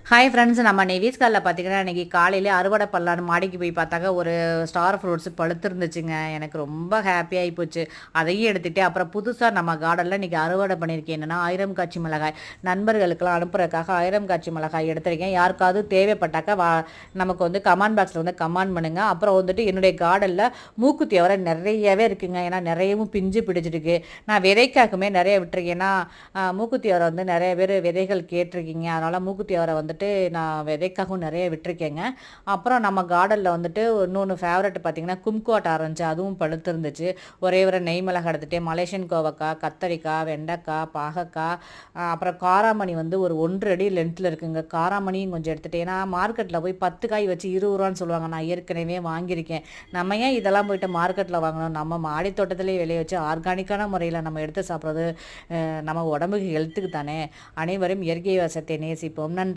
Hi friends, நம்ம Nevis காலில் பார்த்தீங்கன்னா இன்றைக்கி காலையிலே அறுவடை பண்ணலான்னு மாடிக்கு போய் பார்த்தாக்க ஒரு ஸ்டார் ஃப்ரூட்ஸ் பழுத்துருந்துச்சுங்க. எனக்கு ரொம்ப ஹாப்பியாகி போச்சு. அதையும் எடுத்துகிட்டு அப்புறம் புதுசாக நம்ம கார்டனில் இன்றைக்கி அறுவடை பண்ணியிருக்கேன். என்னென்னா ஆயிரம் காட்சி மிளகாய் நண்பர்களுக்கெல்லாம் அனுப்புறதுக்காக ஆயிரம் காட்சி மிளகாய் எடுத்திருக்கேன். யாருக்காவது தேவைப்பட்டாக்கா நமக்கு வந்து கமெண்ட் பாக்ஸில் வந்து கமெண்ட் பண்ணுங்கள். அப்புறம் வந்துட்டு என்னுடைய கார்டனில் மூக்குத்தி அவரை நிறையவே இருக்குங்க. ஏன்னா நிறையவும் பிஞ்சு பிடிச்சிருக்கு. நான் விதைக்காகவுமே நிறைய விட்டுருக்கேன். ஏன்னா மூக்குத்தி அவரை வந்து நிறைய பேர் விதைகள் கேட்டிருக்கீங்க. அதனால் மூக்குத்தி அவரை வந்துட்டு நான் விதைக்காகவும் நிறைய விட்டுருக்கேங்க. அப்புறம் நம்ம கார்டனில் வந்துட்டு இன்னொன்று ஃபேவரட் பார்த்திங்கன்னா கும்குவாட் ஆரஞ்சு, அதுவும் பழுத்துருந்துச்சு. ஒரே ஒரு நெய் மிளகாய் எடுத்துகிட்டு மலேசியன் கோவக்காய், கத்தரிக்காய், வெண்டைக்காய், பாகக்காய், அப்புறம் காராமணி வந்து ஒரு 1 அடி லென்த்தில் இருக்குங்க. காராமணியும் கொஞ்சம் எடுத்துகிட்டு, ஏன்னா மார்க்கெட்டில் போய் 10 காய் வச்சு 20 ரூபான்னு சொல்லுவாங்க. நான் ஏற்கனவே வாங்கியிருக்கேன். நம்ம ஏன் இதெல்லாம் போயிட்டு மார்க்கெட்டில் வாங்கணும்? நம்ம மாடி தோட்டத்திலே விளைய வச்சு ஆர்கானிக்கான முறையில் நம்ம எடுத்து சாப்பிட்றது நம்ம உடம்புக்கு ஹெல்த்துக்கு தானே. அனைவரும் இயற்கை விவசாயத்தை நேசிப்போம். நன்றி.